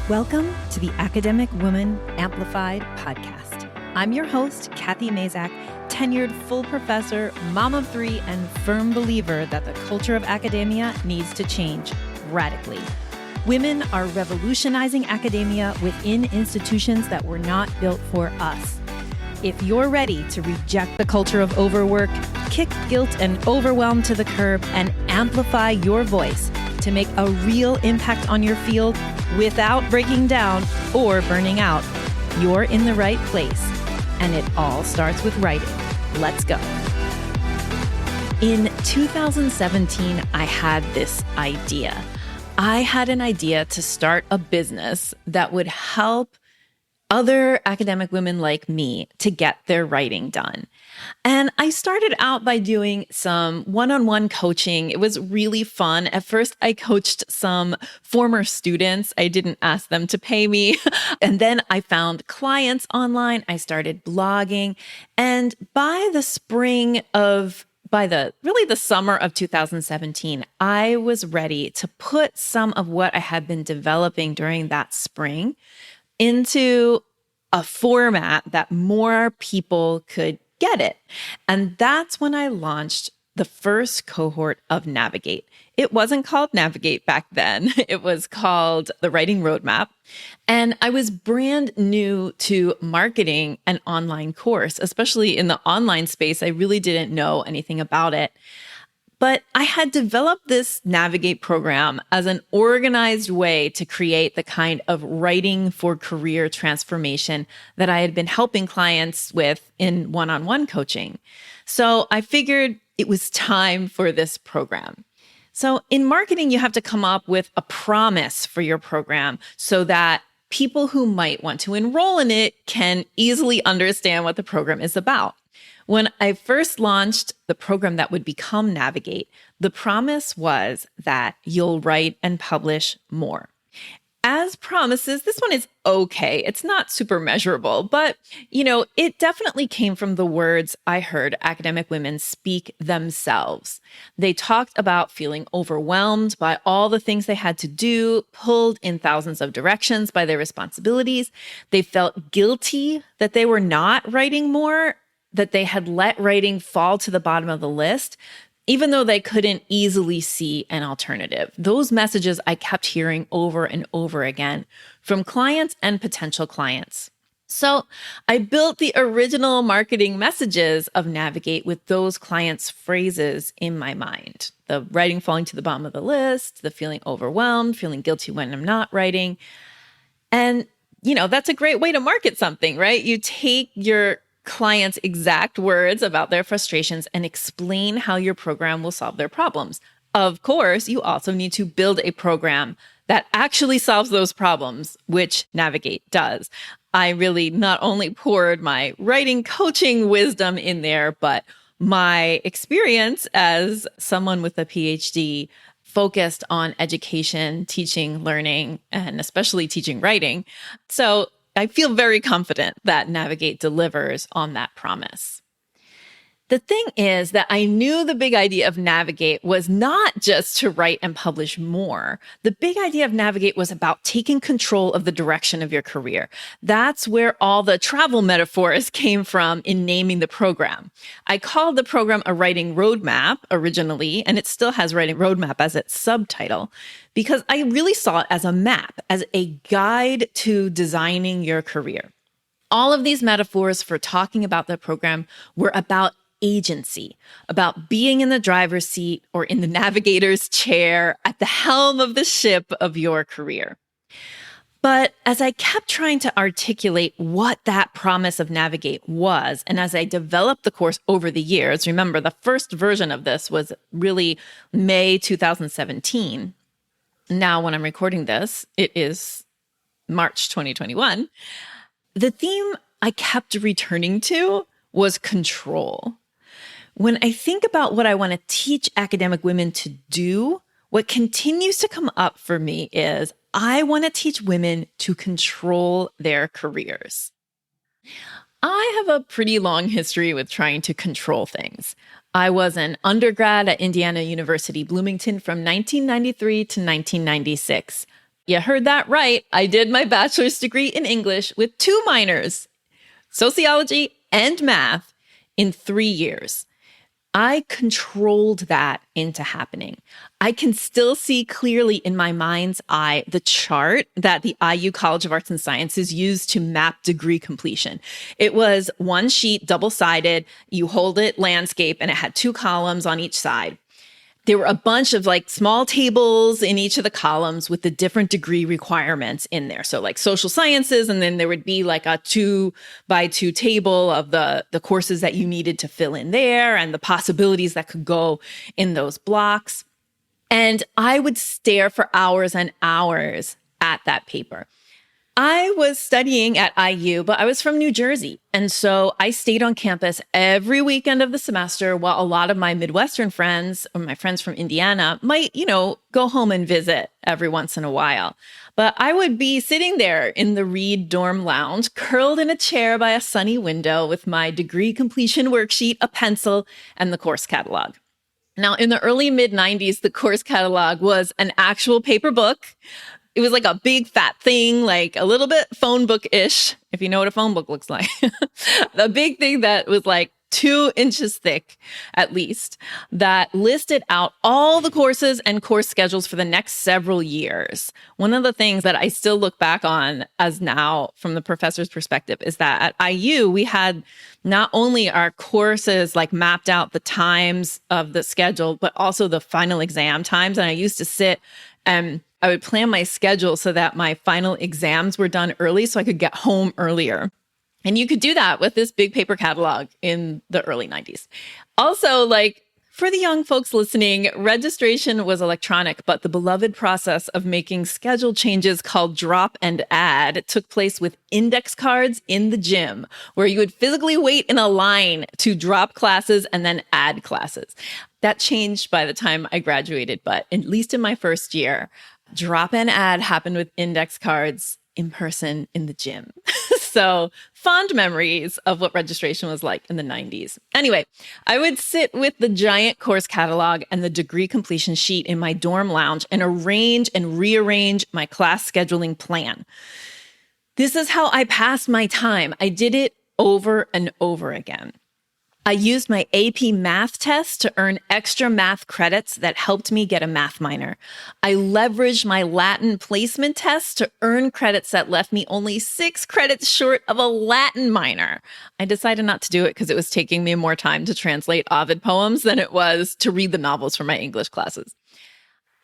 Welcome to the Academic Woman Amplified podcast. I'm your host, Kathy Mazak, tenured full professor, mom of three, and firm believer that the culture of academia needs to change radically. Women are revolutionizing academia within institutions that were not built for us. If you're ready to reject the culture of overwork, kick guilt and overwhelm to the curb, and amplify your voice to make a real impact on your field without breaking down or burning out, you're in the right place. And it all starts with writing. Let's go. In 2017, I had this idea. I had an idea to start a business that would help other academic women like me to get their writing done. And I started out by doing some one-on-one coaching. It was really fun. At first, I coached some former students. I didn't ask them to pay me. And then I found clients online. I started blogging. And by the summer of 2017, I was ready to put some of what I had been developing during that spring into a format that more people could get it. And that's when I launched the first cohort of Navigate. It wasn't called Navigate back then. It was called the Writing Roadmap. And I was brand new to marketing an online course, especially in the online space. I really didn't know anything about it. But I had developed this Navigate program as an organized way to create the kind of writing for career transformation that I had been helping clients with in one-on-one coaching. So I figured it was time for this program. So in marketing, you have to come up with a promise for your program so that people who might want to enroll in it can easily understand what the program is about. When I first launched the program that would become Navigate, the promise was that you'll write and publish more. As promises, this one is okay. It's not super measurable, but it definitely came from the words I heard academic women speak themselves. They talked about feeling overwhelmed by all the things they had to do, pulled in thousands of directions by their responsibilities. They felt guilty that they were not writing more, that they had let writing fall to the bottom of the list, even though they couldn't easily see an alternative. Those messages I kept hearing over and over again from clients and potential clients. So I built the original marketing messages of Navigate with those clients' phrases in my mind. The writing falling to the bottom of the list, the feeling overwhelmed, feeling guilty when I'm not writing. And, that's a great way to market something, right? You take your clients' exact words about their frustrations and explain how your program will solve their problems. Of course, you also need to build a program that actually solves those problems, which Navigate does. I really not only poured my writing coaching wisdom in there, but my experience as someone with a PhD focused on education, teaching, learning, and especially teaching writing. So I feel very confident that Navigate delivers on that promise. The thing is that I knew the big idea of Navigate was not just to write and publish more. The big idea of Navigate was about taking control of the direction of your career. That's where all the travel metaphors came from in naming the program. I called the program a writing roadmap originally, and it still has writing roadmap as its subtitle, because I really saw it as a map, as a guide to designing your career. All of these metaphors for talking about the program were about agency, about being in the driver's seat or in the navigator's chair at the helm of the ship of your career. But as I kept trying to articulate what that promise of Navigate was, and as I developed the course over the years, remember the first version of this was really May 2017. Now, when I'm recording this, it is March 2021. The theme I kept returning to was control. When I think about what I want to teach academic women to do, what continues to come up for me is I want to teach women to control their careers. I have a pretty long history with trying to control things. I was an undergrad at Indiana University, Bloomington from 1993 to 1996. You heard that right. I did my bachelor's degree in English with 2 minors, sociology and math, in 3 years. I controlled that into happening. I can still see clearly in my mind's eye the chart that the IU College of Arts and Sciences used to map degree completion. It was one sheet, double-sided. You hold it landscape, and it had 2 columns on each side. There were a bunch of like small tables in each of the columns with the different degree requirements in there. So like social sciences, and then there would be like a 2x2 table of the courses that you needed to fill in there and the possibilities that could go in those blocks. And I would stare for hours and hours at that paper. I was studying at IU, but I was from New Jersey. And so I stayed on campus every weekend of the semester while a lot of my Midwestern friends or my friends from Indiana might, go home and visit every once in a while. But I would be sitting there in the Reed dorm lounge, curled in a chair by a sunny window with my degree completion worksheet, a pencil, and the course catalog. Now, in the early mid-90s, the course catalog was an actual paper book. It was like a big fat thing, like a little bit phone book-ish, if you know what a phone book looks like. The big thing that was like 2 inches thick, at least, that listed out all the courses and course schedules for the next several years. One of the things that I still look back on as now from the professor's perspective is that at IU, we had not only our courses like mapped out the times of the schedule, but also the final exam times. And I used to sit and I would plan my schedule so that my final exams were done early so I could get home earlier. And you could do that with this big paper catalog in the early 90s. Also, like for the young folks listening, registration was electronic, but the beloved process of making schedule changes called drop and add took place with index cards in the gym, where you would physically wait in a line to drop classes and then add classes. That changed by the time I graduated, but at least in my first year, drop and add happened with index cards in person in the gym. So fond memories of what registration was like in the 90s. Anyway, I would sit with the giant course catalog and the degree completion sheet in my dorm lounge and arrange and rearrange my class scheduling plan. This is how I passed my time. I did it over and over again. I used my AP math test to earn extra math credits that helped me get a math minor. I leveraged my Latin placement test to earn credits that left me only 6 credits short of a Latin minor. I decided not to do it because it was taking me more time to translate Ovid poems than it was to read the novels for my English classes.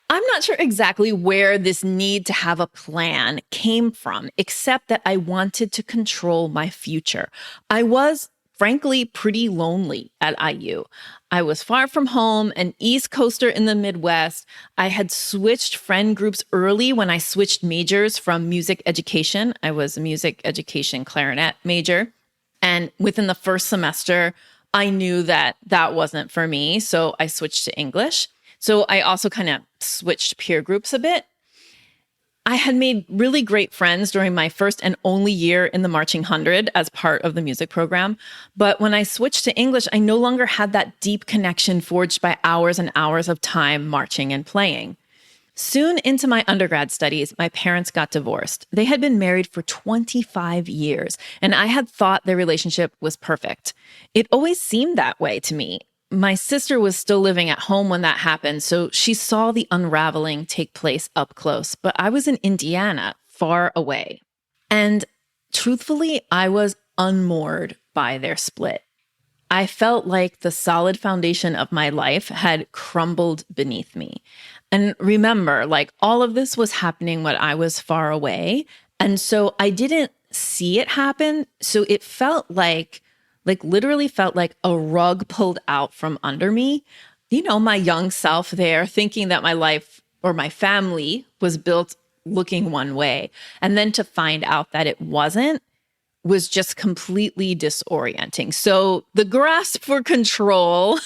I'm not sure exactly where this need to have a plan came from, except that I wanted to control my future. I was frankly pretty lonely at IU. I was far from home, an East Coaster in the Midwest. I had switched friend groups early when I switched majors from music education. I was a music education clarinet major. And within the first semester, I knew that that wasn't for me. So I switched to English. So I also kind of switched peer groups a bit. I had made really great friends during my first and only year in the Marching 100 as part of the music program. But when I switched to English, I no longer had that deep connection forged by hours and hours of time marching and playing. Soon into my undergrad studies, my parents got divorced. They had been married for 25 years, and I had thought their relationship was perfect. It always seemed that way to me. My sister was still living at home when that happened, so she saw the unraveling take place up close. But I was in Indiana, far away. And truthfully, I was unmoored by their split. I felt like the solid foundation of my life had crumbled beneath me. And remember, like all of this was happening when I was far away. And so I didn't see it happen. So it felt like literally felt like a rug pulled out from under me. You know, my young self there thinking that my life or my family was built looking one way. And then to find out that it wasn't was just completely disorienting. So the grasp for control,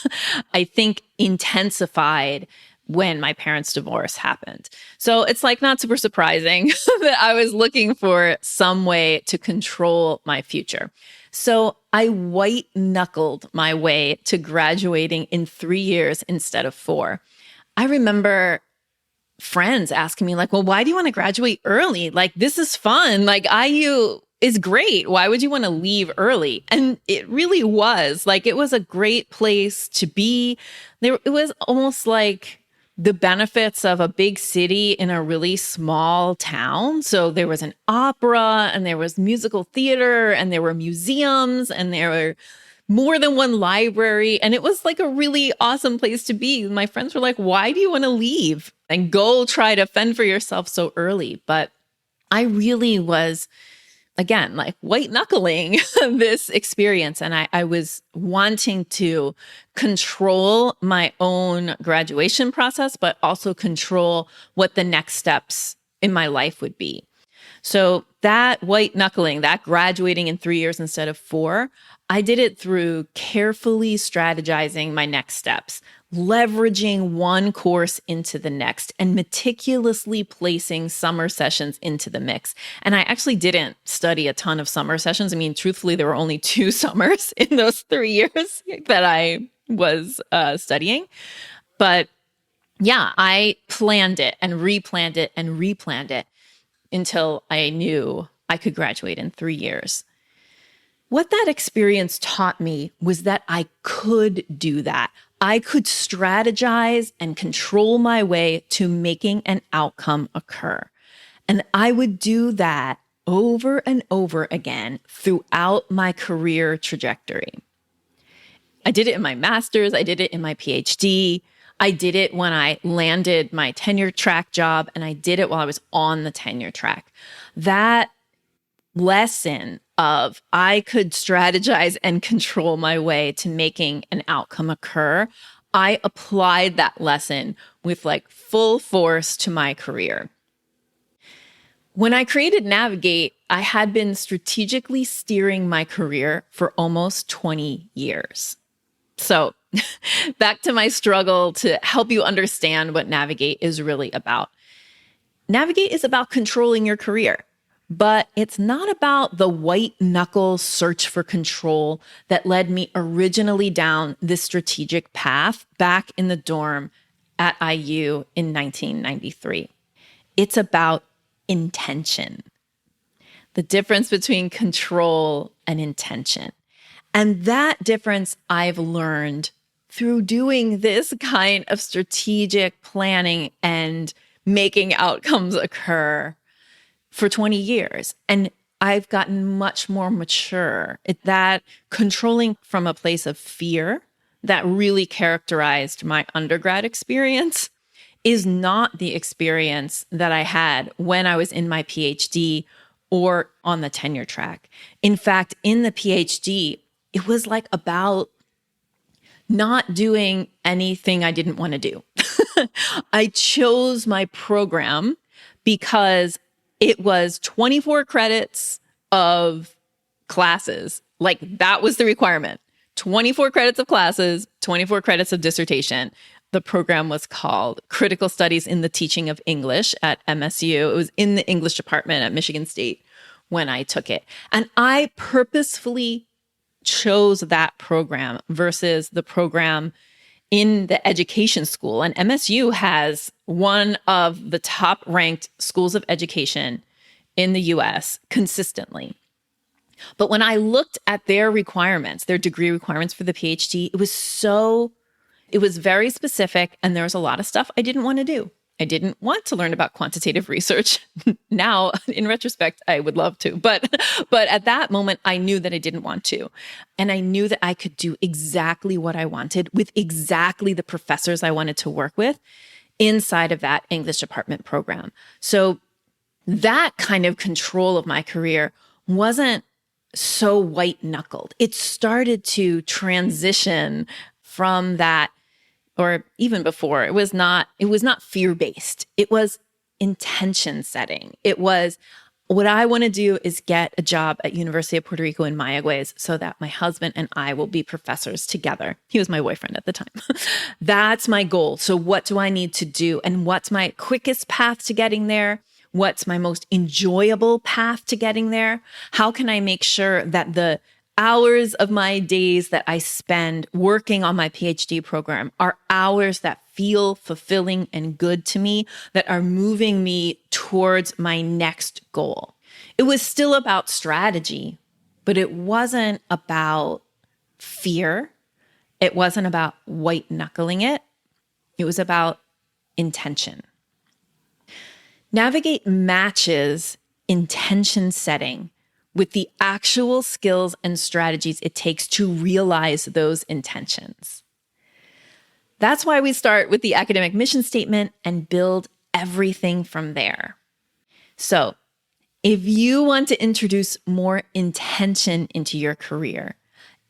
I think, intensified when my parents' divorce happened. So it's like not super surprising that I was looking for some way to control my future. So I white-knuckled my way to graduating in 3 years instead of 4. I remember friends asking me like, well, why do you want to graduate early? Like, this is fun. Like, IU is great. Why would you want to leave early? And it really was like, it was a great place to be. There, it was almost like the benefits of a big city in a really small town. So there was an opera and there was musical theater and there were museums and there were more than one library. And it was like a really awesome place to be. My friends were like, why do you want to leave and go try to fend for yourself so early? But I really was, again, like white knuckling this experience. And I was wanting to control my own graduation process, but also control what the next steps in my life would be. So that white knuckling, that graduating in 3 years instead of 4, I did it through carefully strategizing my next steps, leveraging one course into the next, and meticulously placing summer sessions into the mix. And I actually didn't study a ton of summer sessions. I mean, truthfully, there were only 2 summers in those 3 years that I was studying. But yeah, I planned it and replanned it and replanned it until I knew I could graduate in 3 years. What that experience taught me was that I could do that. I could strategize and control my way to making an outcome occur. And I would do that over and over again throughout my career trajectory. I did it in my master's. I did it in my PhD. I did it when I landed my tenure track job, and I did it while I was on the tenure track. That lesson of I could strategize and control my way to making an outcome occur, I applied that lesson with like full force to my career. When I created Navigate, I had been strategically steering my career for almost 20 years. So back to my struggle to help you understand what Navigate is really about. Navigate is about controlling your career, but it's not about the white knuckle search for control that led me originally down this strategic path back in the dorm at IU in 1993. It's about intention, the difference between control and intention. And that difference I've learned through doing this kind of strategic planning and making outcomes occur for 20 years. And I've gotten much more mature at that, controlling from a place of fear that really characterized my undergrad experience is not the experience that I had when I was in my PhD or on the tenure track. In fact, in the PhD, it was like about not doing anything I didn't want to do. I chose my program because it was 24 credits of classes. Like that was the requirement. 24 credits of classes, 24 credits of dissertation. The program was called Critical Studies in the Teaching of English at MSU. It was in the English department at Michigan State when I took it. And I purposefully chose that program versus the program in the education school. And MSU has one of the top ranked schools of education in the US consistently. But when I looked at their requirements, their degree requirements for the PhD, it was very specific. And there was a lot of stuff I didn't want to do. I didn't want to learn about quantitative research. Now, in retrospect, I would love to. But at that moment, I knew that I didn't want to. And I knew that I could do exactly what I wanted with exactly the professors I wanted to work with inside of that English department program. So that kind of control of my career wasn't so white-knuckled. It started to transition from that, or even before, it was not fear-based. It was intention setting. It was, what I want to do is get a job at University of Puerto Rico in Mayagüez so that my husband and I will be professors together. He was my boyfriend at the time. That's my goal. So what do I need to do? And what's my quickest path to getting there? What's my most enjoyable path to getting there? How can I make sure that the hours of my days that I spend working on my PhD program are hours that feel fulfilling and good to me, that are moving me towards my next goal. It was still about strategy, but it wasn't about fear. It wasn't about white-knuckling it. It was about intention. Navigate matches intention setting with the actual skills and strategies it takes to realize those intentions. That's why we start with the academic mission statement and build everything from there. So, if you want to introduce more intention into your career,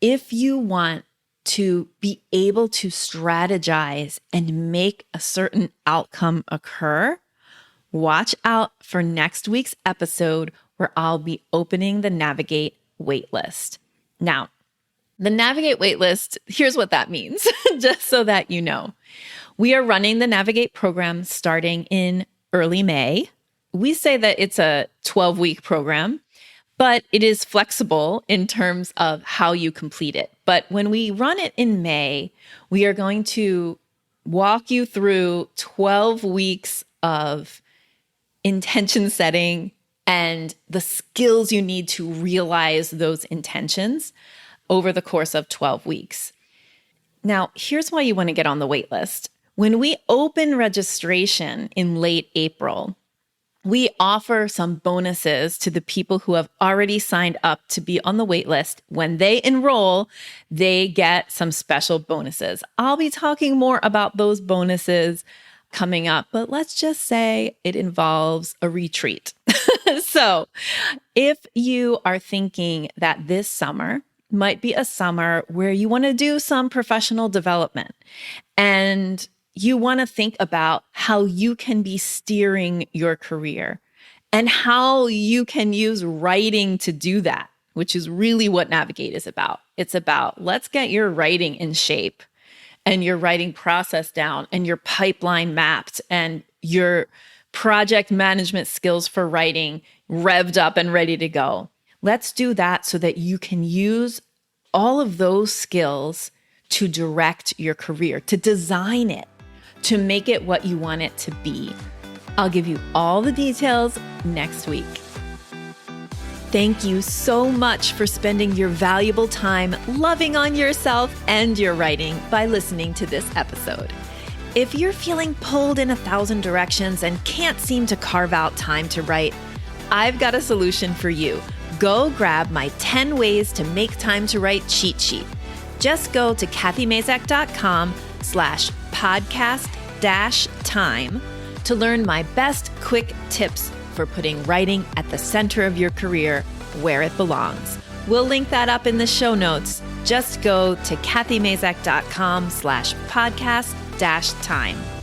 if you want to be able to strategize and make a certain outcome occur, watch out for next week's episode where I'll be opening the Navigate waitlist. Now, the Navigate waitlist, here's what that means, just so that you know. We are running the Navigate program starting in early May. We say that it's a 12-week program, but it is flexible in terms of how you complete it. But when we run it in May, we are going to walk you through 12 weeks of intention setting and the skills you need to realize those intentions over the course of 12 weeks. Now, here's why you want to get on the wait list. When we open registration in late April, we offer some bonuses to the people who have already signed up to be on the wait list. When they enroll, they get some special bonuses. I'll be talking more about those bonuses coming up, but let's just say it involves a retreat. So if you are thinking that this summer might be a summer where you want to do some professional development and you want to think about how you can be steering your career and how you can use writing to do that, which is really what Navigate is about. It's about, let's get your writing in shape and your writing process down and your pipeline mapped and your project management skills for writing revved up and ready to go. Let's do that so that you can use all of those skills to direct your career, to design it, to make it what you want it to be. I'll give you all the details next week. Thank you so much for spending your valuable time loving on yourself and your writing by listening to this episode. If you're feeling pulled in 1,000 directions and can't seem to carve out time to write, I've got a solution for you. Go grab my 10 ways to make time to write cheat sheet. Just go to kathymazak.com/podcast-time to learn my best quick tips for putting writing at the center of your career where it belongs. We'll link that up in the show notes. Just go to kathymazak.com/podcast-time.